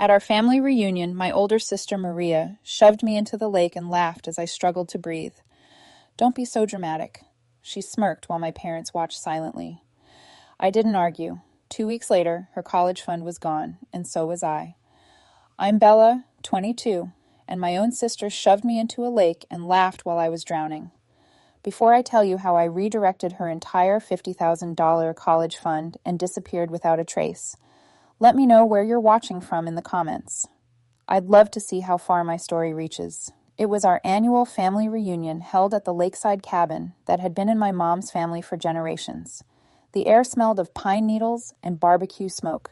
At our family reunion, my older sister Maria shoved me into the lake and laughed as I struggled to breathe. "Don't be so dramatic." She smirked while my parents watched silently. I didn't argue. 2 weeks later, her college fund was gone, and so was I. I'm Bella, 22, and my own sister shoved me into a lake and laughed while I was drowning. Before I tell you how I redirected her entire $50,000 college fund and disappeared without a trace, let me know where you're watching from in the comments. I'd love to see how far my story reaches. It was our annual family reunion held at the lakeside cabin that had been in my mom's family for generations. The air smelled of pine needles and barbecue smoke.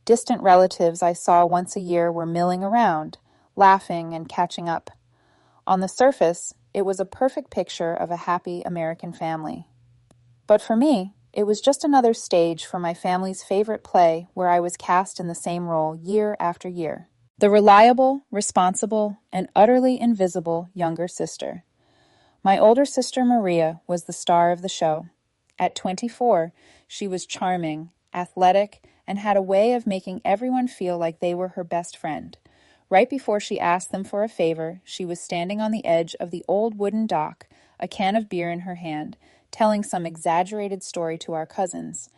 Distant relatives I saw once a year were milling around, laughing and catching up. On the surface, it was a perfect picture of a happy American family. But for me, it was just another stage for my family's favorite play where I was cast in the same role year after year. The reliable, responsible, and utterly invisible younger sister. My older sister Maria was the star of the show. At 24, she was charming, athletic, and had a way of making everyone feel like they were her best friend. Right before she asked them for a favor, she was standing on the edge of the old wooden dock, a can of beer in her hand, telling some exaggerated story to our cousins.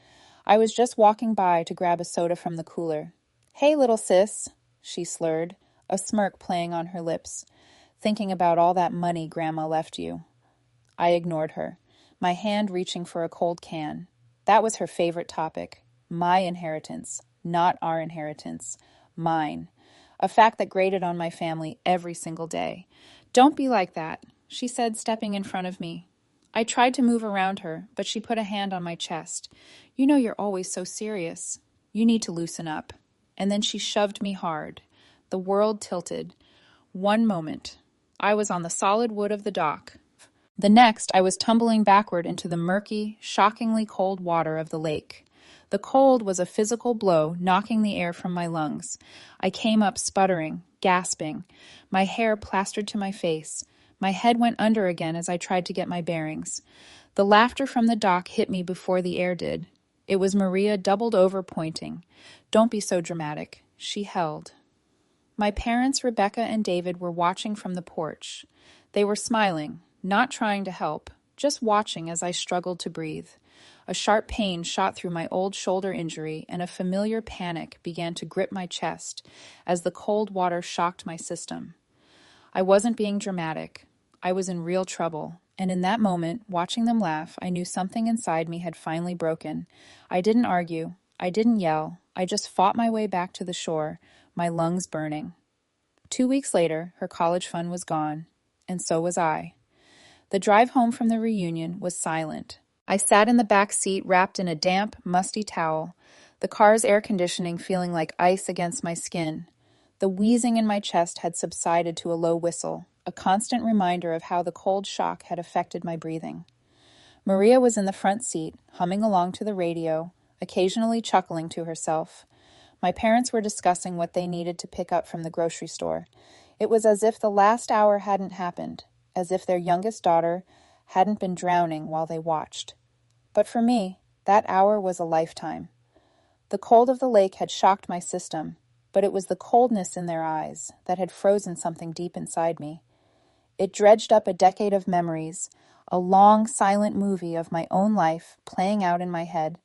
I was just walking by to grab a soda from the cooler. "Hey, little sis," she slurred, a smirk playing on her lips, "thinking about all that money Grandma left you." I ignored her, my hand reaching for a cold can. That was her favorite topic. My inheritance, not our inheritance. Mine. A fact that grated on my family every single day. "Don't be like that," she said, stepping in front of me. I tried to move around her, but she put a hand on my chest. "You know you're always so serious. You need to loosen up." And then she shoved me hard. The world tilted. One moment, I was on the solid wood of the dock. The next, I was tumbling backward into the murky, shockingly cold water of the lake. The cold was a physical blow, knocking the air from my lungs. I came up sputtering, gasping, my hair plastered to my face. My head went under again as I tried to get my bearings. The laughter from the dock hit me before the air did. It was Maria doubled over pointing. "Don't be so dramatic." She held. My parents, Rebecca and David, were watching from the porch. They were smiling, not trying to help, just watching as I struggled to breathe. A sharp pain shot through my old shoulder injury, and a familiar panic began to grip my chest as the cold water shocked my system. I wasn't being dramatic. I was in real trouble, and in that moment, watching them laugh, I knew something inside me had finally broken. I didn't argue. I didn't yell. I just fought my way back to the shore, my lungs burning. 2 weeks later, her college fund was gone, and so was I. The drive home from the reunion was silent. I sat in the back seat wrapped in a damp, musty towel, the car's air conditioning feeling like ice against my skin. The wheezing in my chest had subsided to a low whistle, a constant reminder of how the cold shock had affected my breathing. Maria was in the front seat, humming along to the radio, occasionally chuckling to herself. My parents were discussing what they needed to pick up from the grocery store. It was as if the last hour hadn't happened, as if their youngest daughter hadn't been drowning while they watched. But for me, that hour was a lifetime. The cold of the lake had shocked my system, but it was the coldness in their eyes that had frozen something deep inside me. It dredged up a decade of memories, a long, silent movie of my own life playing out in my head.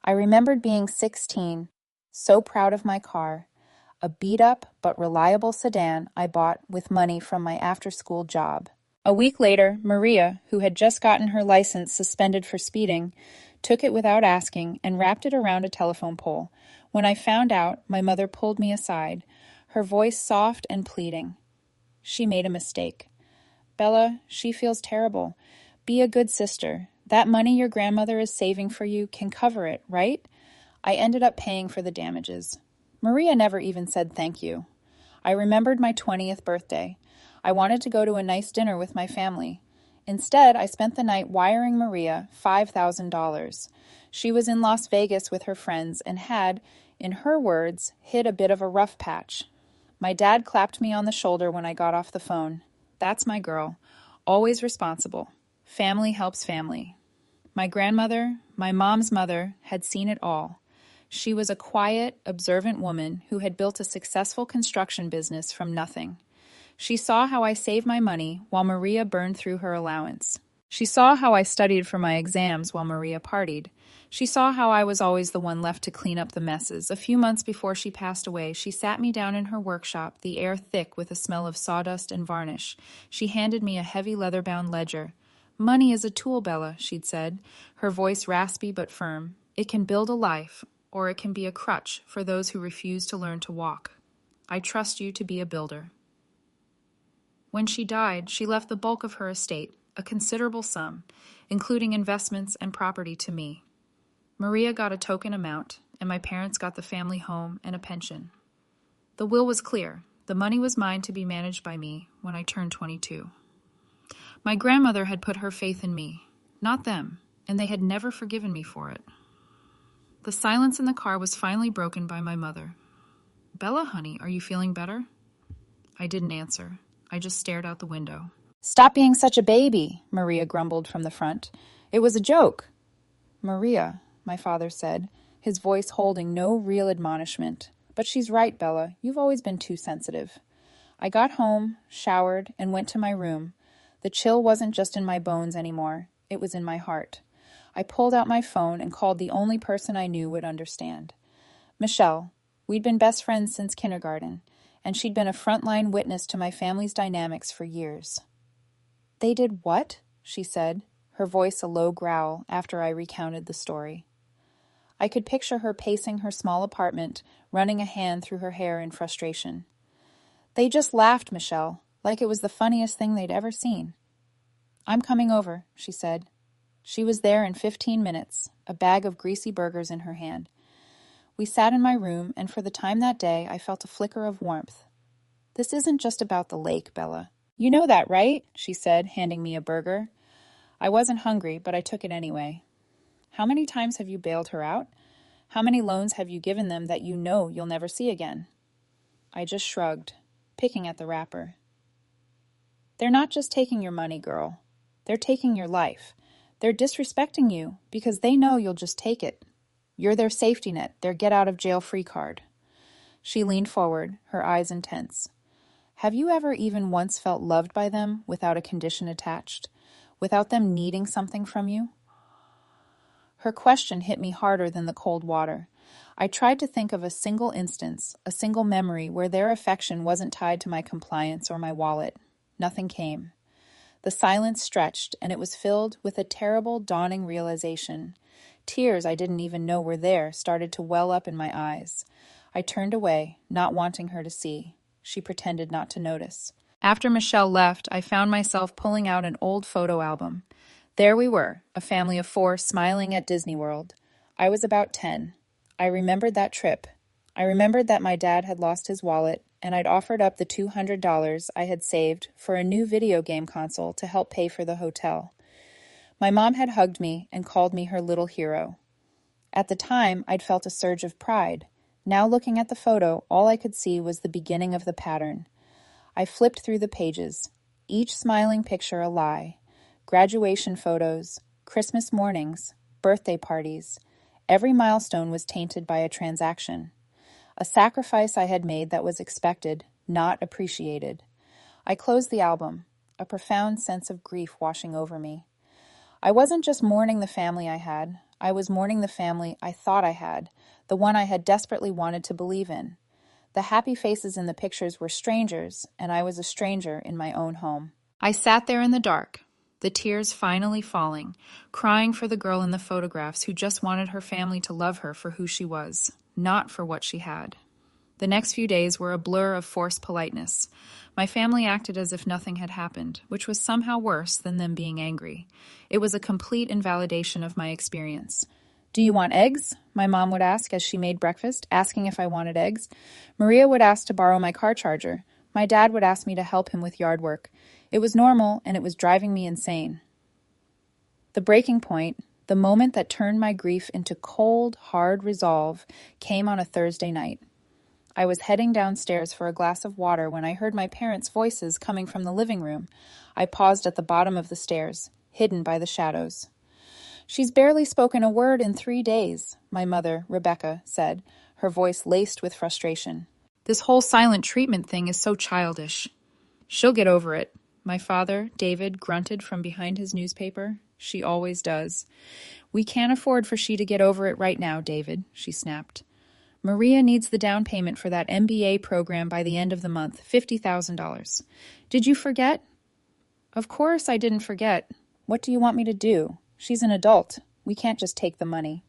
I remembered being 16, so proud of my car, a beat-up but reliable sedan I bought with money from my after-school job. A week later, Maria, who had just gotten her license suspended for speeding, took it without asking and wrapped it around a telephone pole. When I found out, my mother pulled me aside, her voice soft and pleading. "She made a mistake. Bella, she feels terrible. Be a good sister. That money your grandmother is saving for you can cover it, right?" I ended up paying for the damages. Maria never even said thank you. I remembered my 20th birthday. I wanted to go to a nice dinner with my family. Instead, I spent the night wiring Maria $5,000. She was in Las Vegas with her friends and had, in her words, hit a bit of a rough patch. My dad clapped me on the shoulder when I got off the phone. "That's my girl. Always responsible. Family helps family." My grandmother, my mom's mother, had seen it all. She was a quiet, observant woman who had built a successful construction business from nothing. She saw how I saved my money while Maria burned through her allowance. She saw how I studied for my exams while Maria partied. She saw how I was always the one left to clean up the messes. A few months before she passed away, she sat me down in her workshop, the air thick with a smell of sawdust and varnish. She handed me a heavy leather-bound ledger. "Money is a tool, Bella," she'd said, her voice raspy but firm. "It can build a life, or it can be a crutch for those who refuse to learn to walk. I trust you to be a builder." When she died, she left the bulk of her estate, a considerable sum, including investments and property, to me. Maria got a token amount, and my parents got the family home and a pension. The will was clear. The money was mine to be managed by me when I turned 22. My grandmother had put her faith in me, not them, and they had never forgiven me for it. The silence in the car was finally broken by my mother. "Bella, honey, are you feeling better?" I didn't answer. I just stared out the window. "Stop being such a baby," Maria grumbled from the front. "It was a joke." "Maria," my father said, his voice holding no real admonishment. "But she's right, Bella. You've always been too sensitive." I got home, showered, and went to my room. The chill wasn't just in my bones anymore. It was in my heart. I pulled out my phone and called the only person I knew would understand. Michelle. We'd been best friends since kindergarten, and she'd been a frontline witness to my family's dynamics for years. "They did what?" she said, her voice a low growl after I recounted the story. I could picture her pacing her small apartment, running a hand through her hair in frustration. "They just laughed, Michelle, like it was the funniest thing they'd ever seen." "I'm coming over," she said. She was there in 15 minutes, a bag of greasy burgers in her hand. We sat in my room, and for the time that day, I felt a flicker of warmth. "This isn't just about the lake, Bella. You know that, right?" she said, handing me a burger. I wasn't hungry, but I took it anyway. "How many times have you bailed her out? How many loans have you given them that you know you'll never see again?" I just shrugged, picking at the wrapper. "They're not just taking your money, girl. They're taking your life. They're disrespecting you because they know you'll just take it. You're their safety net, their get-out-of-jail-free card." She leaned forward, her eyes intense. "Have you ever even once felt loved by them without a condition attached? Without them needing something from you?" Her question hit me harder than the cold water. I tried to think of a single instance, a single memory where their affection wasn't tied to my compliance or my wallet. Nothing came. The silence stretched, and it was filled with a terrible, dawning realization. Tears I didn't even know were there started to well up in my eyes. I turned away, not wanting her to see. She pretended not to notice. After Michelle left, I found myself pulling out an old photo album. There we were, a family of 4 smiling at Disney World. I was about 10. I remembered that trip. I remembered that my dad had lost his wallet, and I'd offered up the $200 I had saved for a new video game console to help pay for the hotel. My mom had hugged me and called me her little hero. At the time, I'd felt a surge of pride. Now looking at the photo, all I could see was the beginning of the pattern. I flipped through the pages, each smiling picture a lie. Graduation photos, Christmas mornings, birthday parties. Every milestone was tainted by a transaction. A sacrifice I had made that was expected, not appreciated. I closed the album, a profound sense of grief washing over me. I wasn't just mourning the family I had. I was mourning the family I thought I had, the one I had desperately wanted to believe in. The happy faces in the pictures were strangers, and I was a stranger in my own home. I sat there in the dark, the tears finally falling, crying for the girl in the photographs who just wanted her family to love her for who she was, not for what she had. The next few days were a blur of forced politeness. My family acted as if nothing had happened, which was somehow worse than them being angry. It was a complete invalidation of my experience. "Do you want eggs?" my mom would ask as she made breakfast, asking if I wanted eggs. Maria would ask to borrow my car charger. My dad would ask me to help him with yard work. It was normal, and it was driving me insane. The breaking point, the moment that turned my grief into cold, hard resolve, came on a Thursday night. I was heading downstairs for a glass of water when I heard my parents' voices coming from the living room. I paused at the bottom of the stairs, hidden by the shadows. She's barely spoken a word in 3 days, my mother, Rebecca, said, her voice laced with frustration. This whole silent treatment thing is so childish. She'll get over it. My father, David, grunted from behind his newspaper. She always does. We can't afford for she to get over it right now, David, she snapped. Maria needs the down payment for that MBA program by the end of the month, $50,000. Did you forget? Of course I didn't forget. What do you want me to do? She's an adult. We can't just take the money.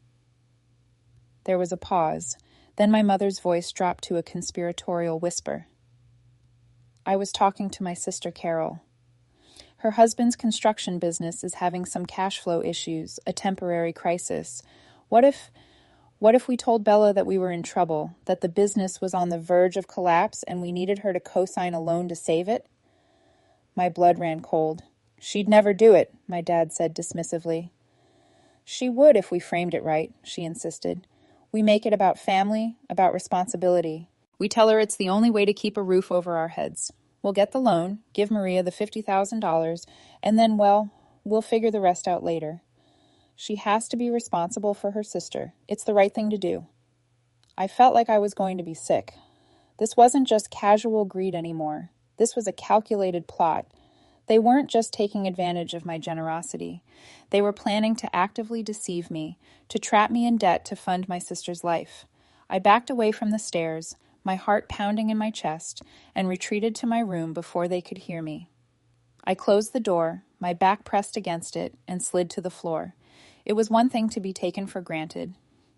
There was a pause. Then my mother's voice dropped to a conspiratorial whisper. I was talking to my sister Carol. Her husband's construction business is having some cash flow issues, a temporary crisis. What if we told Bella that we were in trouble, that the business was on the verge of collapse and we needed her to co-sign a loan to save it? My blood ran cold. She'd never do it, my dad said dismissively. She would if we framed it right, she insisted. We make it about family, about responsibility. We tell her it's the only way to keep a roof over our heads. We'll get the loan, give Maria the $50,000, and then, well, we'll figure the rest out later. She has to be responsible for her sister. It's the right thing to do. I felt like I was going to be sick. This wasn't just casual greed anymore. This was a calculated plot. They weren't just taking advantage of my generosity. They were planning to actively deceive me, to trap me in debt to fund my sister's life. I backed away from the stairs, my heart pounding in my chest, and retreated to my room before they could hear me. I closed the door, my back pressed against it, and slid to the floor. It was one thing to be taken for granted.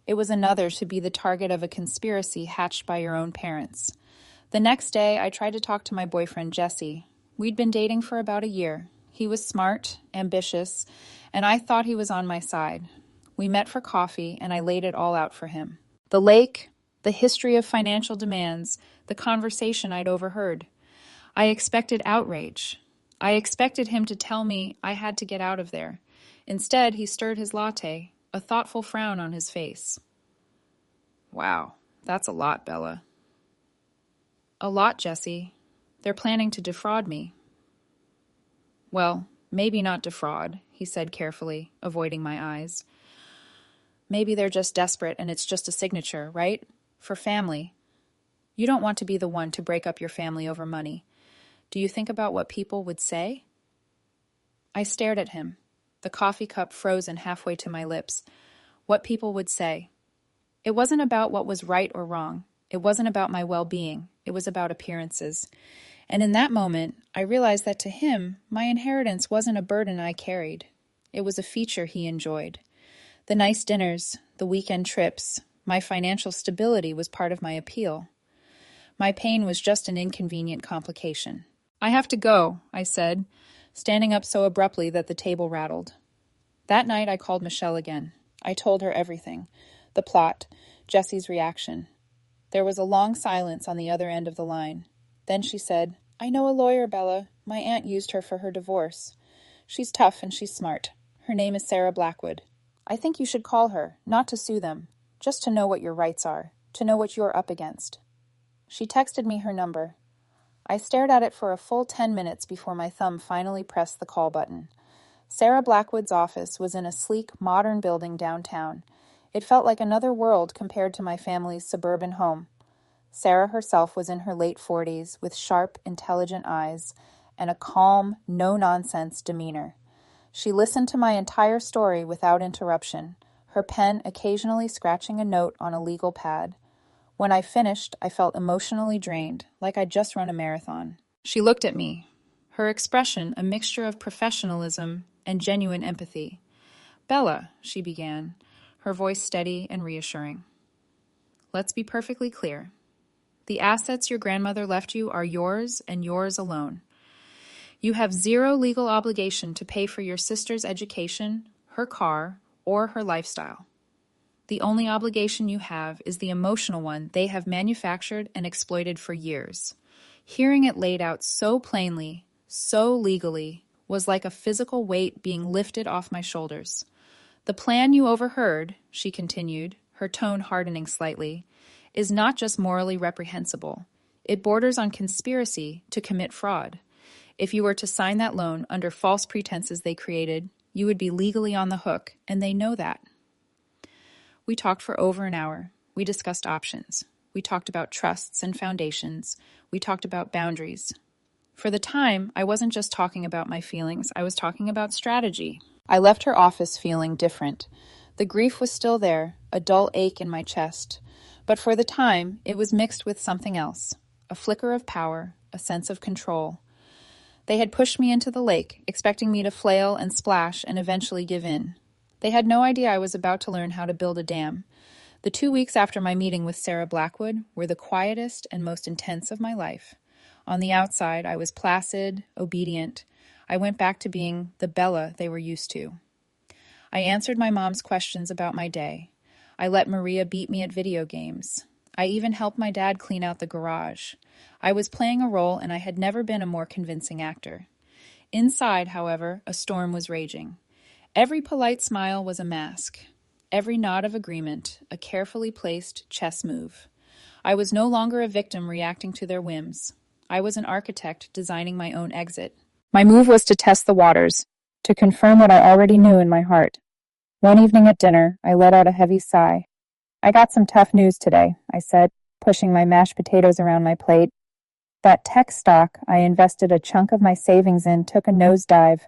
It was another to be the target of a conspiracy hatched by your own parents. The next day, I tried to talk to my boyfriend, Jesse. We'd been dating for about a year. He was smart, ambitious, and I thought he was on my side. We met for coffee, and I laid it all out for him. The lake, the history of financial demands, the conversation I'd overheard. I expected outrage. I expected him to tell me I had to get out of there. Instead, he stirred his latte, a thoughtful frown on his face. Wow, that's a lot, Bella. A lot, Jesse. They're planning to defraud me. Well, maybe not defraud, he said carefully, avoiding my eyes. Maybe they're just desperate and it's just a signature, right? For family. You don't want to be the one to break up your family over money. Do you think about what people would say? I stared at him, the coffee cup frozen halfway to my lips. What people would say. It wasn't about what was right or wrong. It wasn't about my well-being. It was about appearances. And in that moment, I realized that to him, my inheritance wasn't a burden I carried. It was a feature he enjoyed. The nice dinners, the weekend trips, my financial stability was part of my appeal. My pain was just an inconvenient complication. I have to go, I said, standing up so abruptly that the table rattled. That night I called Michelle again. I told her everything. The plot, Jesse's reaction. There was a long silence on the other end of the line. Then she said, I know a lawyer, Bella. My aunt used her for her divorce. She's tough and she's smart. Her name is Sarah Blackwood. I think you should call her, not to sue them, just to know what your rights are, to know what you're up against. She texted me her number. I stared at it for a full 10 minutes before my thumb finally pressed the call button. Sarah Blackwood's office was in a sleek, modern building downtown. It felt like another world compared to my family's suburban home. Sarah herself was in her late 40s with sharp, intelligent eyes and a calm, no-nonsense demeanor. She listened to my entire story without interruption, her pen occasionally scratching a note on a legal pad. When I finished, I felt emotionally drained, like I'd just run a marathon. She looked at me, her expression a mixture of professionalism and genuine empathy. Bella, she began, her voice steady and reassuring. Let's be perfectly clear. The assets your grandmother left you are yours and yours alone. You have zero legal obligation to pay for your sister's education, her car, or her lifestyle. The only obligation you have is the emotional one they have manufactured and exploited for years. Hearing it laid out so plainly, so legally, was like a physical weight being lifted off my shoulders. The plan you overheard, she continued, her tone hardening slightly, is not just morally reprehensible. It borders on conspiracy to commit fraud. If you were to sign that loan under false pretenses they created, You would be legally on the hook, and they know that. We talked for over an hour. We discussed options. We talked about trusts and foundations. We talked about boundaries. For the time, I wasn't just talking about my feelings, I was talking about strategy. I left her office feeling different. The grief was still there, a dull ache in my chest. But for the time, it was mixed with something else, a flicker of power, a sense of control. They had pushed me into the lake, expecting me to flail and splash and eventually give in. They had no idea I was about to learn how to build a dam. The 2 weeks after my meeting with Sarah Blackwood were the quietest and most intense of my life. On the outside, I was placid, obedient. I went back to being the Bella they were used to. I answered my mom's questions about my day. I let Maria beat me at video games. I even helped my dad clean out the garage. I was playing a role, and I had never been a more convincing actor. Inside, however, a storm was raging. Every polite smile was a mask. Every nod of agreement, a carefully placed chess move. I was no longer a victim reacting to their whims. I was an architect designing my own exit. My move was to test the waters, to confirm what I already knew in my heart. One evening at dinner, I let out a heavy sigh. "I got some tough news today," I said, pushing my mashed potatoes around my plate. "That tech stock I invested a chunk of my savings in took a nosedive.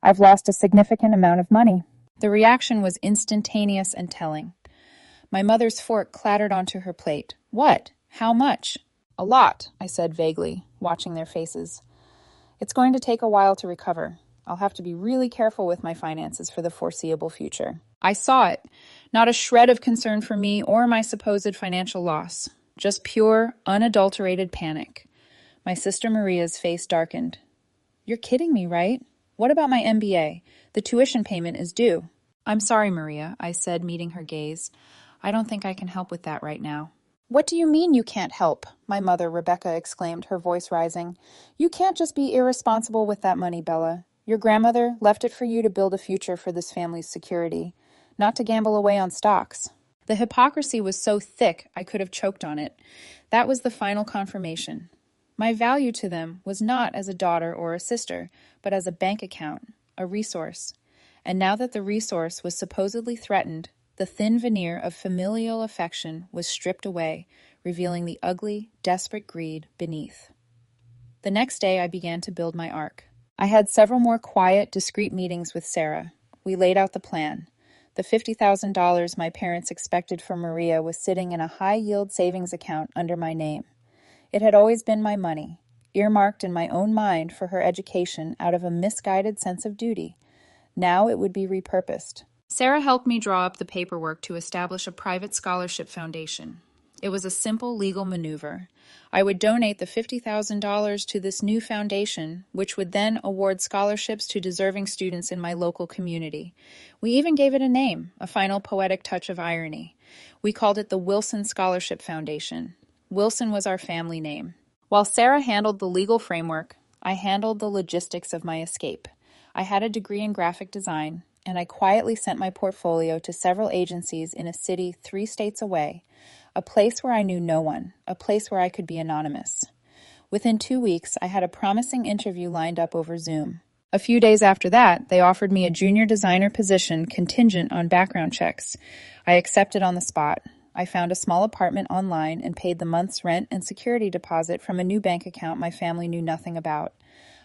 I've lost a significant amount of money." The reaction was instantaneous and telling. My mother's fork clattered onto her plate. "What? How much?" "A lot," I said vaguely, watching their faces. "It's going to take a while to recover. I'll have to be really careful with my finances for the foreseeable future." I saw it. Not a shred of concern for me or my supposed financial loss. Just pure, unadulterated panic. My sister Maria's face darkened. "You're kidding me, right? What about my MBA? The tuition payment is due." "I'm sorry, Maria," I said, meeting her gaze. "I don't think I can help with that right now." "What do you mean you can't help?" my mother, Rebecca, exclaimed, her voice rising. "You can't just be irresponsible with that money, Bella. Your grandmother left it for you to build a future for this family's security, not to gamble away on stocks." The hypocrisy was so thick I could have choked on it. That was the final confirmation. My value to them was not as a daughter or a sister, but as a bank account, a resource. And now that the resource was supposedly threatened, the thin veneer of familial affection was stripped away, revealing the ugly, desperate greed beneath. The next day I began to build my arc. I had several more quiet, discreet meetings with Sarah. We laid out the plan. The $50,000 my parents expected from Maria was sitting in a high-yield savings account under my name. It had always been my money, earmarked in my own mind for her education out of a misguided sense of duty. Now it would be repurposed. Sarah helped me draw up the paperwork to establish a private scholarship foundation. It was a simple legal maneuver. I would donate the $50,000 to this new foundation, which would then award scholarships to deserving students in my local community. We even gave it a name, a final poetic touch of irony. We called it the Wilson Scholarship Foundation. Wilson was our family name. While Sarah handled the legal framework, I handled the logistics of my escape. I had a degree in graphic design, and I quietly sent my portfolio to several agencies in a city 3 states away, a place where I knew no one, a place where I could be anonymous. Within 2 weeks, I had a promising interview lined up over Zoom. A few days after that, they offered me a junior designer position contingent on background checks. I accepted on the spot. I found a small apartment online and paid the month's rent and security deposit from a new bank account my family knew nothing about.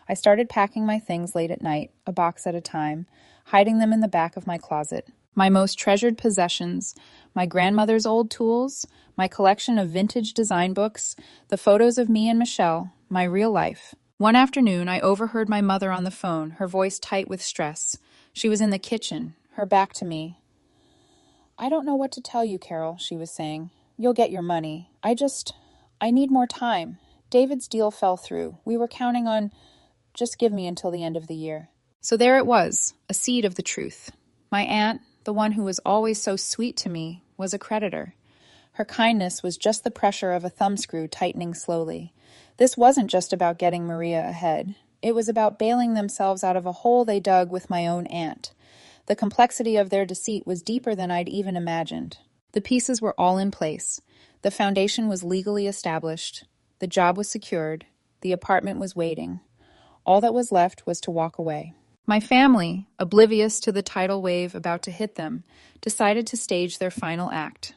I started packing my things late at night, a box at a time, hiding them in the back of my closet. My most treasured possessions, my grandmother's old tools, my collection of vintage design books, the photos of me and Michelle, my real life. One afternoon, I overheard my mother on the phone, her voice tight with stress. She was in the kitchen, her back to me. "I don't know what to tell you, Carol," she was saying. "You'll get your money. I need more time. David's deal fell through. We were counting on... Just give me until the end of the year." So there it was, a seed of the truth. My aunt, the one who was always so sweet to me, was a creditor. Her kindness was just the pressure of a thumbscrew tightening slowly. This wasn't just about getting Maria ahead. It was about bailing themselves out of a hole they dug with my own aunt. The complexity of their deceit was deeper than I'd even imagined. The pieces were all in place. The foundation was legally established. The job was secured. The apartment was waiting. All that was left was to walk away. My family, oblivious to the tidal wave about to hit them, decided to stage their final act.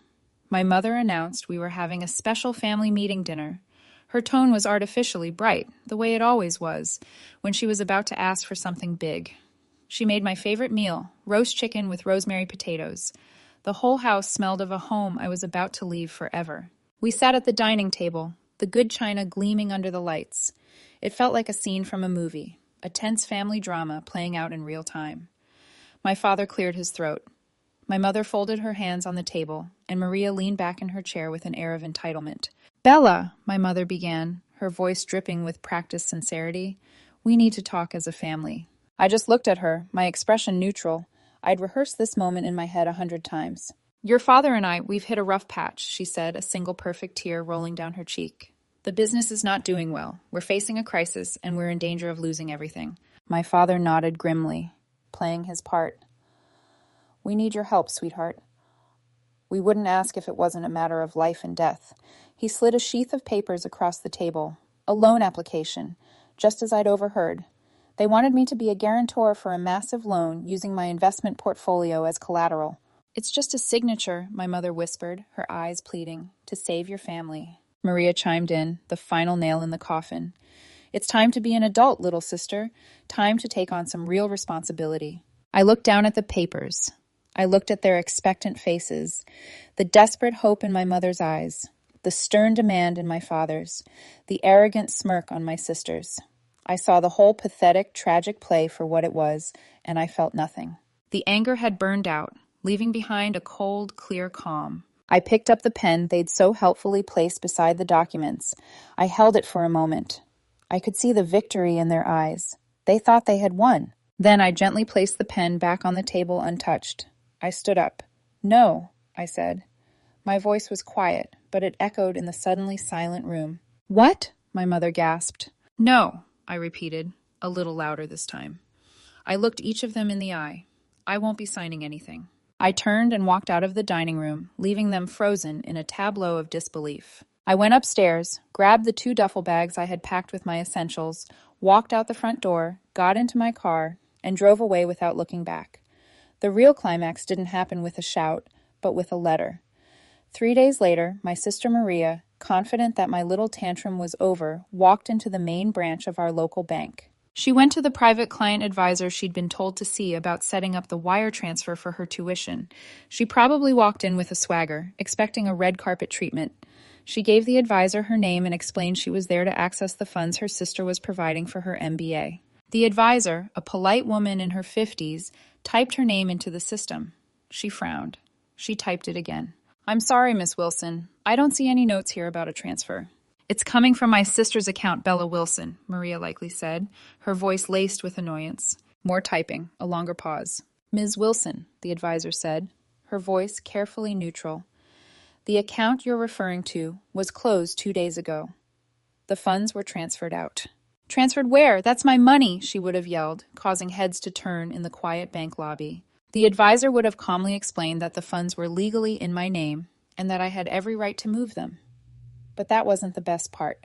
My mother announced we were having a special family meeting dinner. Her tone was artificially bright, the way it always was, when she was about to ask for something big. She made my favorite meal, roast chicken with rosemary potatoes. The whole house smelled of a home I was about to leave forever. We sat at the dining table, the good china gleaming under the lights. It felt like a scene from a movie, a tense family drama playing out in real time. My father cleared his throat. My mother folded her hands on the table, and Maria leaned back in her chair with an air of entitlement. "Bella," my mother began, her voice dripping with practiced sincerity, "we need to talk as a family." I just looked at her, my expression neutral. I'd rehearsed this moment in my head 100 times. "Your father and we've hit a rough patch," she said, a single perfect tear rolling down her cheek. "The business is not doing well. We're facing a crisis, and we're in danger of losing everything." My father nodded grimly, playing his part. "We need your help, sweetheart." We wouldn't ask if it wasn't a matter of life and death. He slid a sheath of papers across the table. A loan application, just as I'd overheard. They wanted me to be a guarantor for a massive loan using my investment portfolio as collateral. "It's just a signature," my mother whispered, her eyes pleading, "to save your family." Maria chimed in, the final nail in the coffin. "It's time to be an adult, little sister. Time to take on some real responsibility." I looked down at the papers. I looked at their expectant faces, the desperate hope in my mother's eyes, the stern demand in my father's, the arrogant smirk on my sister's. I saw the whole pathetic, tragic play for what it was, and I felt nothing. The anger had burned out, leaving behind a cold, clear calm. I picked up the pen they'd so helpfully placed beside the documents. I held it for a moment. I could see the victory in their eyes. They thought they had won. Then I gently placed the pen back on the table untouched. I stood up. "No," I said. My voice was quiet, but it echoed in the suddenly silent room. "What?" my mother gasped. "No," I repeated, a little louder this time. I looked each of them in the eye. "I won't be signing anything." I turned and walked out of the dining room, leaving them frozen in a tableau of disbelief. I went upstairs, grabbed the 2 duffel bags I had packed with my essentials, walked out the front door, got into my car, and drove away without looking back. The real climax didn't happen with a shout, but with a letter. 3 days later, my sister Maria, confident that my little tantrum was over, walked into the main branch of our local bank. She went to the private client advisor she'd been told to see about setting up the wire transfer for her tuition. She probably walked in with a swagger, expecting a red carpet treatment. She gave the advisor her name and explained she was there to access the funds her sister was providing for her MBA. The advisor, a polite woman in her 50s, typed her name into the system. She frowned. She typed it again. "I'm sorry, Miss Wilson. I don't see any notes here about a transfer." "It's coming from my sister's account, Bella Wilson," Maria likely said, her voice laced with annoyance. More typing, a longer pause. "Ms. Wilson," the advisor said, her voice carefully neutral. "The account you're referring to was closed 2 days ago. The funds were transferred out." "Transferred where? That's my money," she would have yelled, causing heads to turn in the quiet bank lobby. The advisor would have calmly explained that the funds were legally in my name and that I had every right to move them. But that wasn't the best part.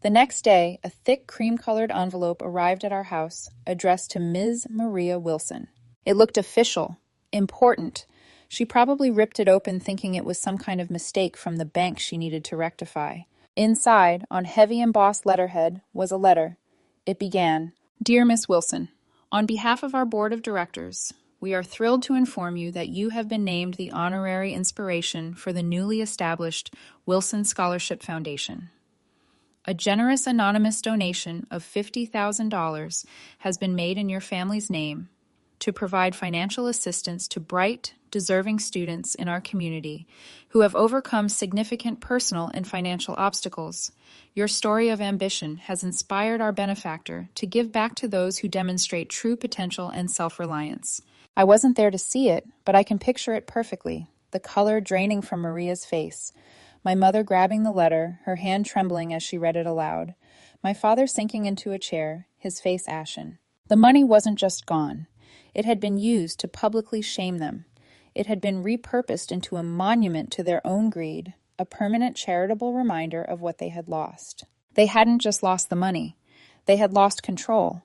The next day, a thick cream-colored envelope arrived at our house, addressed to Ms. Maria Wilson. It looked official, important. She probably ripped it open thinking it was some kind of mistake from the bank she needed to rectify. Inside, on heavy embossed letterhead, was a letter. It began, "Dear Miss Wilson, on behalf of our board of directors, we are thrilled to inform you that you have been named the honorary inspiration for the newly established Wilson Scholarship Foundation. A generous anonymous donation of $50,000 has been made in your family's name to provide financial assistance to bright, deserving students in our community who have overcome significant personal and financial obstacles. Your story of ambition has inspired our benefactor to give back to those who demonstrate true potential and self-reliance." I wasn't there to see it, but I can picture it perfectly, the color draining from Maria's face. My mother grabbing the letter, her hand trembling as she read it aloud. My father sinking into a chair, his face ashen. The money wasn't just gone. It had been used to publicly shame them. It had been repurposed into a monument to their own greed, a permanent charitable reminder of what they had lost. They hadn't just lost the money. They had lost control.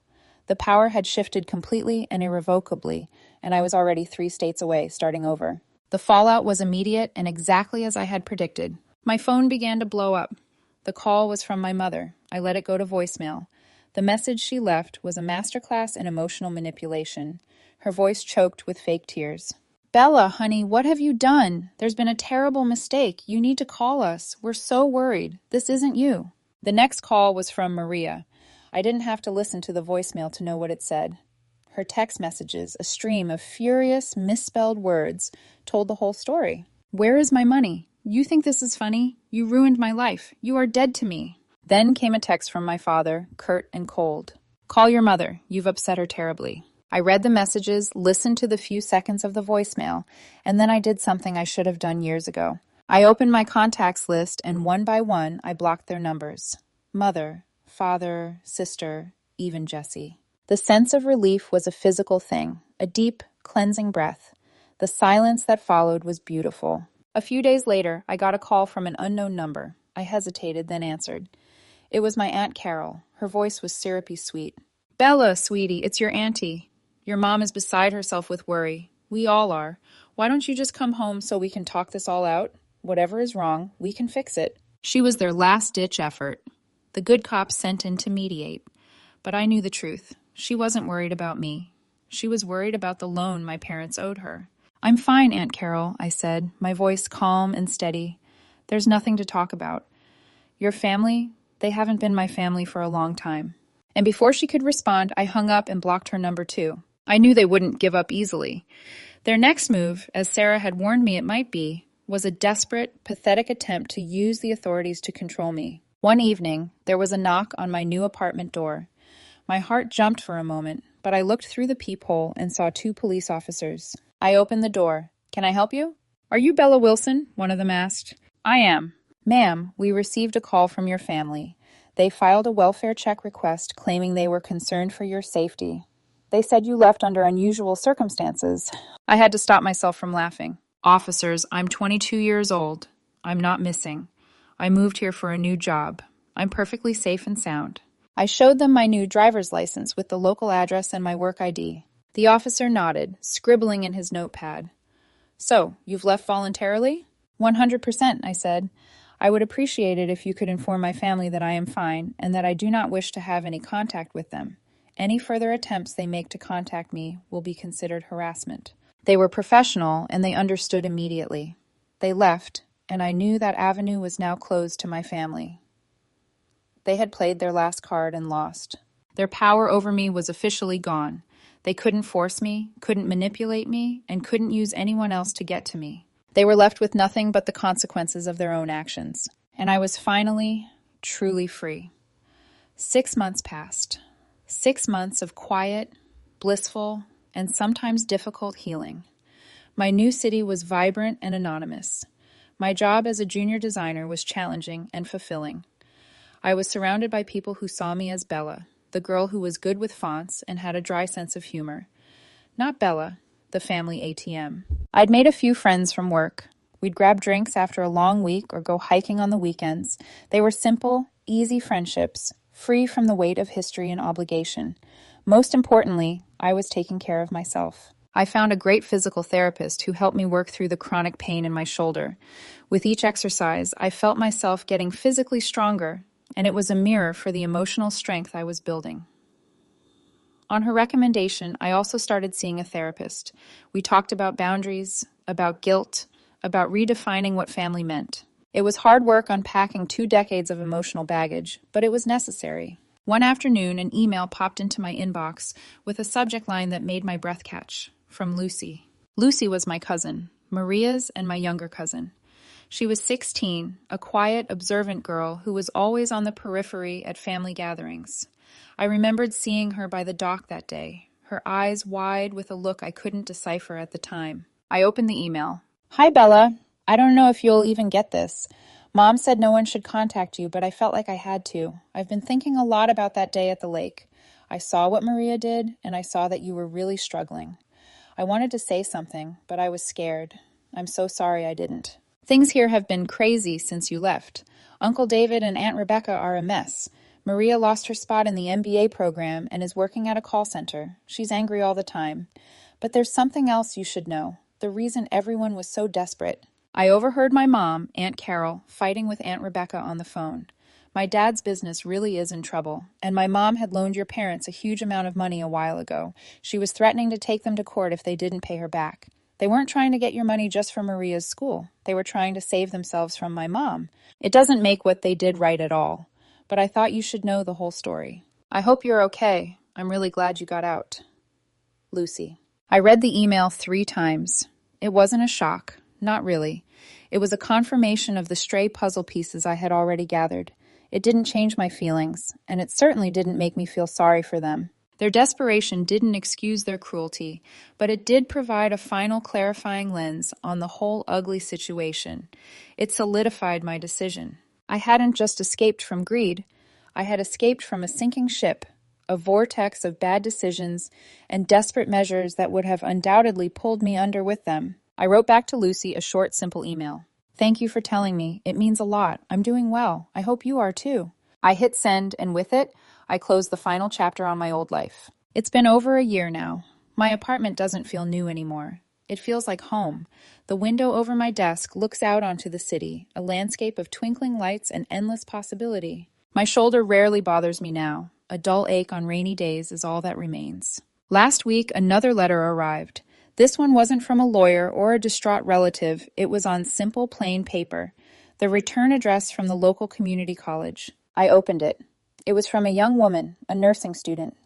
The power had shifted completely and irrevocably, and I was already 3 states away, starting over. The fallout was immediate and exactly as I had predicted. My phone began to blow up. The call was from my mother. I let it go to voicemail. The message she left was a masterclass in emotional manipulation. Her voice choked with fake tears. "Bella, honey, what have you done? There's been a terrible mistake. You need to call us. We're so worried. This isn't you." The next call was from Maria. I didn't have to listen to the voicemail to know what it said. Her text messages, a stream of furious, misspelled words, told the whole story. "Where is my money? You think this is funny? You ruined my life. You are dead to me." Then came a text from my father, curt and cold. "Call your mother. You've upset her terribly." I read the messages, listened to the few seconds of the voicemail, and then I did something I should have done years ago. I opened my contacts list, and one by one, I blocked their numbers. Mother, father, sister, even Jesse. The sense of relief was a physical thing, a deep, cleansing breath. The silence that followed was beautiful. A few days later, I got a call from an unknown number. I hesitated, then answered. It was my Aunt Carol. Her voice was syrupy sweet. "Bella, sweetie, it's your auntie. Your mom is beside herself with worry. We all are. Why don't you just come home so we can talk this all out? Whatever is wrong, we can fix it." She was their last-ditch effort. The good cops sent in to mediate. But I knew the truth. She wasn't worried about me. She was worried about the loan my parents owed her. "I'm fine, Aunt Carol," I said, my voice calm and steady. "There's nothing to talk about. Your family, they haven't been my family for a long time." And before she could respond, I hung up and blocked her number too. I knew they wouldn't give up easily. Their next move, as Sarah had warned me it might be, was a desperate, pathetic attempt to use the authorities to control me. One evening, there was a knock on my new apartment door. My heart jumped for a moment, but I looked through the peephole and saw 2 police officers. I opened the door. "Can I help you?" "Are you Bella Wilson?" one of them asked. "I am." "Ma'am, we received a call from your family. They filed a welfare check request claiming they were concerned for your safety. They said you left under unusual circumstances." I had to stop myself from laughing. "Officers, I'm 22 years old. I'm not missing. I moved here for a new job. I'm perfectly safe and sound." I showed them my new driver's license with the local address and my work ID. The officer nodded, scribbling in his notepad. "So, you've left voluntarily?" 100%, I said. "I would appreciate it if you could inform my family that I am fine and that I do not wish to have any contact with them. Any further attempts they make to contact me will be considered harassment." They were professional, and they understood immediately. They left, and I knew that avenue was now closed to my family. They had played their last card and lost. Their power over me was officially gone. They couldn't force me, couldn't manipulate me, and couldn't use anyone else to get to me. They were left with nothing but the consequences of their own actions. And I was finally, truly free. 6 months passed. 6 months of quiet, blissful, and sometimes difficult healing. My new city was vibrant and anonymous. My job as a junior designer was challenging and fulfilling. I was surrounded by people who saw me as Bella, the girl who was good with fonts and had a dry sense of humor. Not Bella, the family ATM. I'd made a few friends from work. We'd grab drinks after a long week or go hiking on the weekends. They were simple, easy friendships, free from the weight of history and obligation. Most importantly, I was taking care of myself. I found a great physical therapist who helped me work through the chronic pain in my shoulder. With each exercise, I felt myself getting physically stronger, and it was a mirror for the emotional strength I was building. On her recommendation, I also started seeing a therapist. We talked about boundaries, about guilt, about redefining what family meant. It was hard work unpacking 2 decades of emotional baggage, but it was necessary. One afternoon, an email popped into my inbox with a subject line that made my breath catch, from Lucy. Lucy was my cousin, Maria's and my younger cousin. She was 16, a quiet, observant girl who was always on the periphery at family gatherings. I remembered seeing her by the dock that day, her eyes wide with a look I couldn't decipher at the time. I opened the email. "Hi, Bella. I don't know if you'll even get this. Mom said no one should contact you, but I felt like I had to. I've been thinking a lot about that day at the lake. I saw what Maria did, and I saw that you were really struggling. I wanted to say something, but I was scared. I'm so sorry I didn't. Things here have been crazy since you left. Uncle David and Aunt Rebecca are a mess. Maria lost her spot in the MBA program and is working at a call center. She's angry all the time. But there's something else you should know. The reason everyone was so desperate. I overheard my mom, Aunt Carol, fighting with Aunt Rebecca on the phone. My dad's business really is in trouble, and my mom had loaned your parents a huge amount of money a while ago. She was threatening to take them to court if they didn't pay her back. They weren't trying to get your money just for Maria's school. They were trying to save themselves from my mom. It doesn't make what they did right at all, but I thought you should know the whole story. I hope you're okay. I'm really glad you got out. Lucy. I read the email 3 times. It wasn't a shock. Not really. It was a confirmation of the stray puzzle pieces I had already gathered. It didn't change my feelings, and it certainly didn't make me feel sorry for them. Their desperation didn't excuse their cruelty, but it did provide a final clarifying lens on the whole ugly situation. It solidified my decision. I hadn't just escaped from greed. I had escaped from a sinking ship, a vortex of bad decisions and desperate measures that would have undoubtedly pulled me under with them. I wrote back to Lucy a short, simple email. Thank you for telling me. It means a lot. I'm doing well. I hope you are too. I hit send, and with it, I closed the final chapter on my old life. It's been over a year now. My apartment doesn't feel new anymore. It feels like home. The window over my desk looks out onto the city, a landscape of twinkling lights and endless possibility. My shoulder rarely bothers me now. A dull ache on rainy days is all that remains. Last week, another letter arrived. This one wasn't from a lawyer or a distraught relative. It was on simple, plain paper. The return address from the local community college. I opened it. It was from a young woman, a nursing student.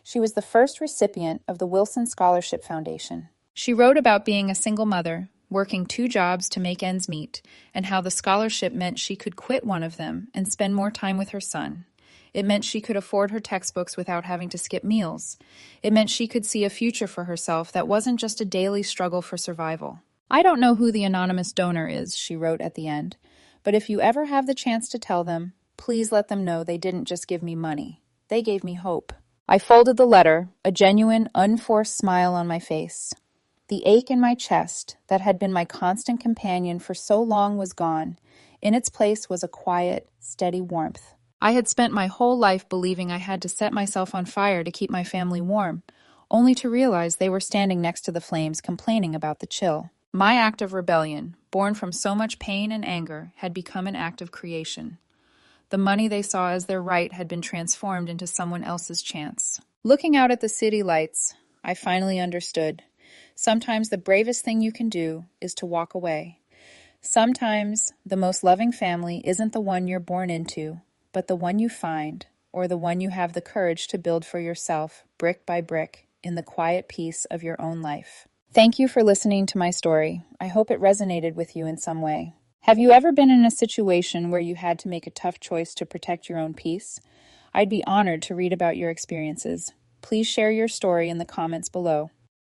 She was the first recipient of the Wilson Scholarship Foundation. She wrote about being a single mother, working 2 jobs to make ends meet, and how the scholarship meant she could quit one of them and spend more time with her son. It meant she could afford her textbooks without having to skip meals. It meant she could see a future for herself that wasn't just a daily struggle for survival. I don't know who the anonymous donor is, she wrote at the end, but if you ever have the chance to tell them, please let them know they didn't just give me money. They gave me hope. I folded the letter, a genuine, unforced smile on my face. The ache in my chest that had been my constant companion for so long was gone. In its place was a quiet, steady warmth. I had spent my whole life believing I had to set myself on fire to keep my family warm, only to realize they were standing next to the flames complaining about the chill. My act of rebellion, born from so much pain and anger, had become an act of creation. The money they saw as their right had been transformed into someone else's chance. Looking out at the city lights, I finally understood. Sometimes the bravest thing you can do is to walk away. Sometimes the most loving family isn't the one you're born into, but the one you find, or the one you have the courage to build for yourself, brick by brick, in the quiet peace of your own life. Thank you for listening to my story. I hope it resonated with you in some way. Have you ever been in a situation where you had to make a tough choice to protect your own peace? I'd be honored to read about your experiences. Please share your story in the comments below.